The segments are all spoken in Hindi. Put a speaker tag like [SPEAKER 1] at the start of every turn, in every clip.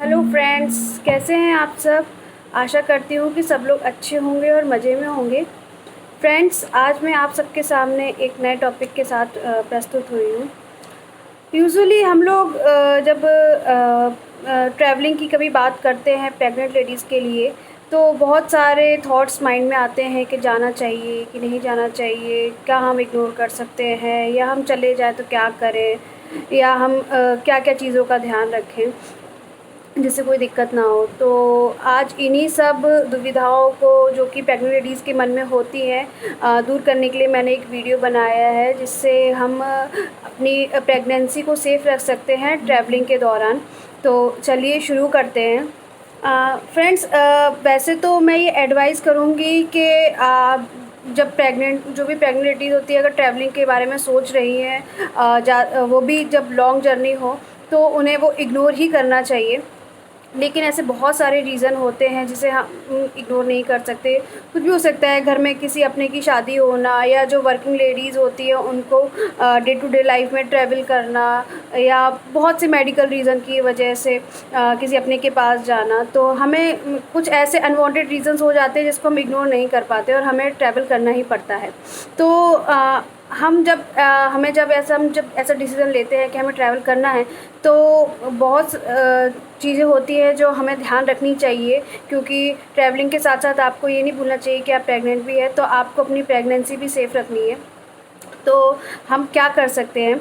[SPEAKER 1] हेलो फ्रेंड्स, कैसे हैं आप सब। आशा करती हूँ कि सब लोग अच्छे होंगे और मज़े में होंगे। फ्रेंड्स, आज मैं आप सबके सामने एक नए टॉपिक के साथ प्रस्तुत हुई हूँ। यूजुअली हम लोग जब ट्रैवलिंग की कभी बात करते हैं प्रेग्नेंट लेडीज़ के लिए, तो बहुत सारे थॉट्स माइंड में आते हैं कि जाना चाहिए कि नहीं जाना चाहिए, क्या हम इग्नोर कर सकते हैं, या हम चले जाएँ तो क्या करें, या हम क्या क्या चीज़ों का ध्यान रखें जिससे कोई दिक्कत ना हो। तो आज इन्हीं सब दुविधाओं को जो कि प्रेग्नेंट लेडीज़ के मन में होती हैं, दूर करने के लिए मैंने एक वीडियो बनाया है, जिससे हम अपनी प्रेगनेंसी को सेफ़ रख सकते हैं ट्रैवलिंग के दौरान। तो चलिए शुरू करते हैं। फ्रेंड्स, वैसे तो मैं ये एडवाइस करूँगी कि जो भी प्रेग्नेंट लेडीज़ होती है, अगर ट्रैवलिंग के बारे में सोच रही हैं, वो भी जब लॉन्ग जर्नी हो, तो उन्हें वो इग्नोर ही करना चाहिए। लेकिन ऐसे बहुत सारे रीज़न होते हैं जिसे हम इग्नोर नहीं कर सकते। कुछ भी हो सकता है, घर में किसी अपने की शादी होना, या जो वर्किंग लेडीज़ होती हैं उनको डे टू डे लाइफ में ट्रैवल करना, या बहुत से मेडिकल रीज़न की वजह से किसी अपने के पास जाना। तो हमें कुछ ऐसे अनवांटेड रीज़न्स हो जाते हैं जिसको हम इग्नोर नहीं कर पाते और हमें ट्रैवल करना ही पड़ता है। तो हम जब ऐसा डिसीज़न लेते हैं कि हमें ट्रैवल करना है, तो बहुत चीज़ें होती हैं जो हमें ध्यान रखनी चाहिए, क्योंकि ट्रैवलिंग के साथ साथ आपको ये नहीं भूलना चाहिए कि आप प्रेग्नेंट भी हैं, तो आपको अपनी प्रेगनेंसी भी सेफ़ रखनी है। तो हम क्या कर सकते हैं,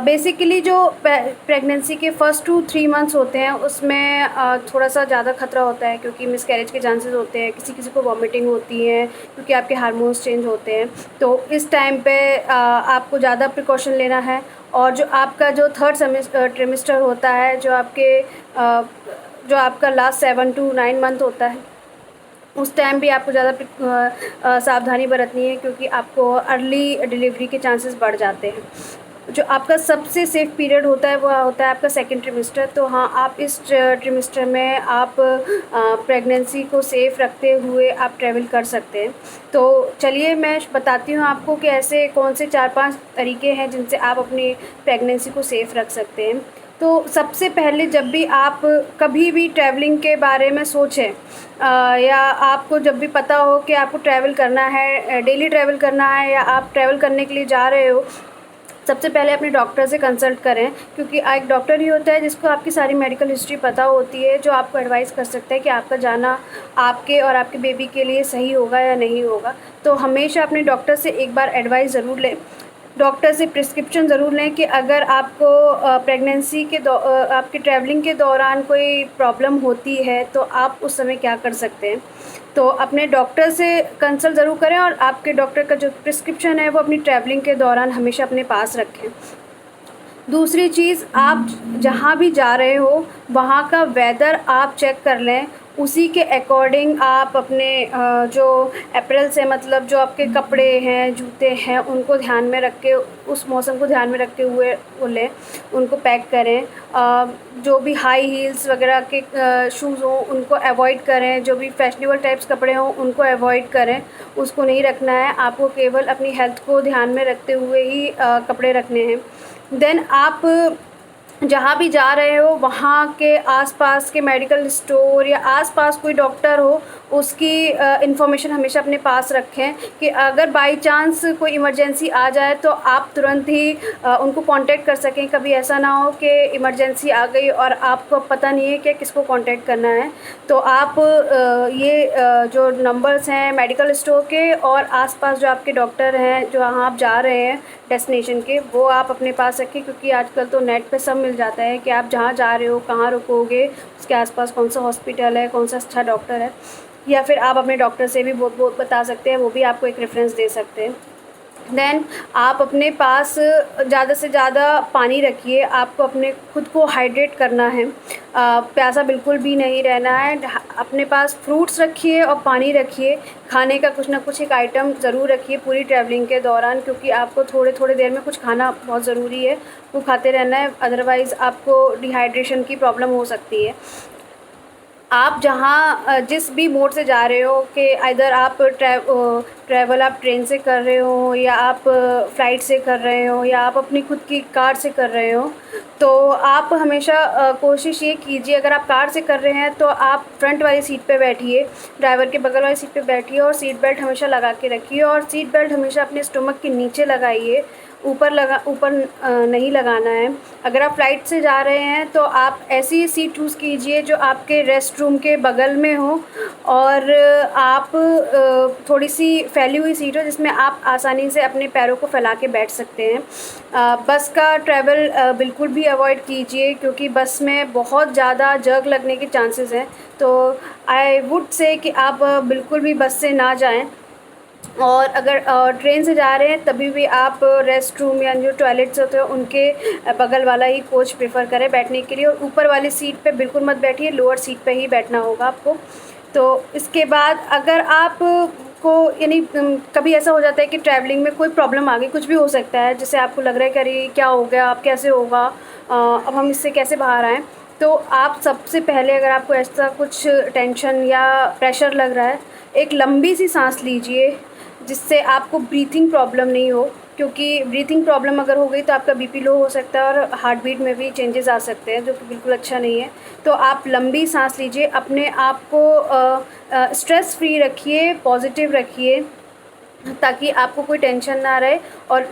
[SPEAKER 1] बेसिकली जो प्रेगनेंसी के फ़र्स्ट 2-3 मंथ्स होते हैं, उसमें थोड़ा सा ज़्यादा ख़तरा होता है, क्योंकि मिसकैरेज के चांसेस होते हैं, किसी को वॉमिटिंग होती है, क्योंकि आपके हार्मोन्स चेंज होते हैं। तो इस टाइम पे आपको ज़्यादा प्रिकॉशन लेना है। और जो आपका जो थर्ड ट्रिमेस्टर होता है, जो आपका लास्ट 7 to 9 मंथ होता है, उस टाइम भी आपको ज़्यादा सावधानी बरतनी है, क्योंकि आपको अर्ली डिलीवरी के चांसेस बढ़ जाते हैं। जो आपका सबसे सेफ़ पीरियड होता है, वो होता है आपका सेकंड ट्रिमेस्टर। तो हाँ, आप इस ट्रिमेस्टर में आप प्रेगनेंसी को सेफ़ रखते हुए आप ट्रैवल कर सकते हैं। तो चलिए मैं बताती हूँ आपको कि ऐसे कौन से 4-5 तरीके हैं जिनसे आप अपनी प्रेगनेंसी को सेफ़ रख सकते हैं। तो सबसे पहले, जब भी आप कभी भी ट्रैवलिंग के बारे में सोचें, या आपको जब भी पता हो कि आपको ट्रैवल करना है, डेली ट्रैवल करना है, या आप ट्रैवल करने के लिए जा रहे हो, सबसे पहले अपने डॉक्टर से कंसल्ट करें, क्योंकि एक डॉक्टर ही होता है जिसको आपकी सारी मेडिकल हिस्ट्री पता होती है, जो आपको एडवाइस कर सकता है कि आपका जाना आपके और आपके बेबी के लिए सही होगा या नहीं होगा। तो हमेशा अपने डॉक्टर से एक बार एडवाइस ज़रूर लें। डॉक्टर से प्रिस्क्रिप्शन ज़रूर लें कि अगर आपको आपकी ट्रैवलिंग के दौरान कोई प्रॉब्लम होती है, तो आप उस समय क्या कर सकते हैं। तो अपने डॉक्टर से कंसल्ट ज़रूर करें, और आपके डॉक्टर का जो प्रिस्क्रिप्शन है वो अपनी ट्रैवलिंग के दौरान हमेशा अपने पास रखें। दूसरी चीज़, आप जहाँ भी जा रहे हो, वहाँ का वेदर आप चेक कर लें। उसी के अकॉर्डिंग आप अपने जो अप्रैल्स है, मतलब जो आपके कपड़े हैं, जूते हैं, उनको ध्यान में रख के, उस मौसम को ध्यान में रखते हुए वो लें, उनको पैक करें। जो भी हाई हील्स वगैरह के शूज़ हों, उनको अवॉइड करें। जो भी फैशनेबल टाइप्स कपड़े हों, उनको अवॉइड करें, उसको नहीं रखना है। आपको केवल अपनी हेल्थ को ध्यान में रखते हुए ही कपड़े रखने हैं। देन आप जहाँ भी जा रहे हो, वहाँ के आसपास के मेडिकल स्टोर या आसपास कोई डॉक्टर हो, उसकी इन्फॉर्मेशन हमेशा अपने पास रखें, कि अगर बाय चांस कोई इमरजेंसी आ जाए तो आप तुरंत ही उनको कांटेक्ट कर सकें। कभी ऐसा ना हो कि इमरजेंसी आ गई और आपको पता नहीं है कि किसको कांटेक्ट करना है। तो आप जो नंबर्स हैं मेडिकल स्टोर के, और आसपास जो आपके डॉक्टर हैं, जो वहाँ आप जा रहे हैं डेस्टिनेशन के, वो आप अपने पास रखें, क्योंकि आजकल तो नेट पे सब मिल जाता है कि आप जहाँ जा रहे हो, कहाँ रुकोगे, उसके आसपास कौन सा हॉस्पिटल है, कौन सा अच्छा डॉक्टर है। या फिर आप अपने डॉक्टर से भी बहुत बता सकते हैं, वो भी आपको एक रेफरेंस दे सकते हैं। देन आप अपने पास ज़्यादा से ज़्यादा पानी रखिए। आपको अपने खुद को हाइड्रेट करना है, प्यासा बिल्कुल भी नहीं रहना है। अपने पास फ्रूट्स रखिए और पानी रखिए। खाने का कुछ ना कुछ एक आइटम ज़रूर रखिए पूरी ट्रैवलिंग के दौरान, क्योंकि आपको थोड़े देर में कुछ खाना बहुत ज़रूरी है, वो खाते रहना है, अदरवाइज़ आपको डिहाइड्रेशन की प्रॉब्लम हो सकती है। आप जहाँ जिस भी मोड से जा रहे हो, कि आइदर आप ट्रैवल आप ट्रेन से कर रहे हो, या आप फ़्लाइट से कर रहे हो, या आप अपनी खुद की कार से कर रहे हो, तो आप हमेशा कोशिश ये कीजिए, अगर आप कार से कर रहे हैं तो आप फ्रंट वाली सीट पे बैठिए, ड्राइवर के बगल वाली सीट पे बैठिए, और सीट बेल्ट हमेशा लगा के रखिए, और सीट बेल्ट हमेशा अपने स्टमक के नीचे लगाइए, ऊपर नहीं लगाना है। अगर आप फ़्लाइट से जा रहे हैं तो आप ऐसी सीट चूज़ कीजिए जो आपके रेस्ट रूम के बगल में हो, और आप थोड़ी सी फैली हुई सीट हो जिसमें आप आसानी से अपने पैरों को फैला के बैठ सकते हैं। बस का ट्रैवल बिल्कुल भी अवॉइड कीजिए, क्योंकि बस में बहुत ज़्यादा जर्क लगने के चांसेस हैं। तो आई वुड से कि आप बिल्कुल भी बस से ना जाएं। और अगर ट्रेन से जा रहे हैं तभी भी आप रेस्ट रूम या जो टॉयलेट्स होते हैं उनके बगल वाला ही कोच प्रेफर करें बैठने के लिए, और ऊपर वाली सीट पे बिल्कुल मत बैठिए, लोअर सीट पे ही बैठना होगा आपको। तो इसके बाद अगर आप को यानी कभी ऐसा हो जाता है कि ट्रैवलिंग में कोई प्रॉब्लम आ गई, कुछ भी हो सकता है, जैसे आपको लग रहा है कि अरे क्या हो गया, अब कैसे होगा, अब हम इससे कैसे बाहर आएँ, तो आप सबसे पहले अगर आपको ऐसा कुछ टेंशन या प्रेशर लग रहा है, एक लंबी सी सांस लीजिए, जिससे आपको ब्रीथिंग प्रॉब्लम नहीं हो, क्योंकि ब्रीथिंग प्रॉब्लम अगर हो गई तो आपका बीपी लो हो सकता है और हार्ट बीट में भी चेंजेस आ सकते हैं, जो कि बिल्कुल अच्छा नहीं है। तो आप लंबी सांस लीजिए, अपने आप को स्ट्रेस फ्री रखिए, पॉजिटिव रखिए, ताकि आपको कोई टेंशन ना रहे, और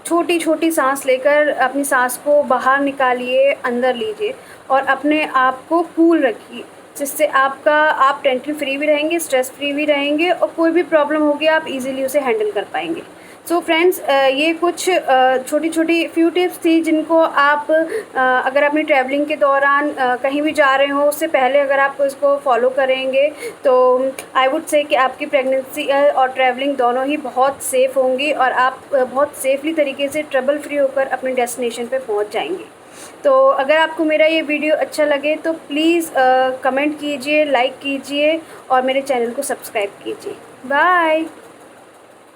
[SPEAKER 1] छोटी छोटी सांस लेकर अपनी सांस को बाहर निकालिए, अंदर लीजिए, और अपने आप को कूल रखिए, जिससे आप टेंशन फ्री भी रहेंगे, स्ट्रेस फ्री भी रहेंगे, और कोई भी प्रॉब्लम होगी आप इजीली उसे हैंडल कर पाएंगे। सो फ्रेंड्स, ये कुछ छोटी छोटी फ्यू टिप्स थी जिनको आप अगर अपनी ट्रैवलिंग के दौरान कहीं भी जा रहे हो उससे पहले अगर आप इसको फॉलो करेंगे तो आई वुड से कि आपकी प्रेगनेंसी और ट्रैवलिंग दोनों ही बहुत सेफ़ होंगी, और आप बहुत सेफली तरीके से ट्रबल फ्री होकर अपने डेस्टिनेशन पे पहुंच जाएंगे। तो अगर आपको मेरा ये वीडियो अच्छा लगे तो प्लीज़ कमेंट कीजिए, लाइक कीजिए, और मेरे चैनल को सब्सक्राइब कीजिए। बाय।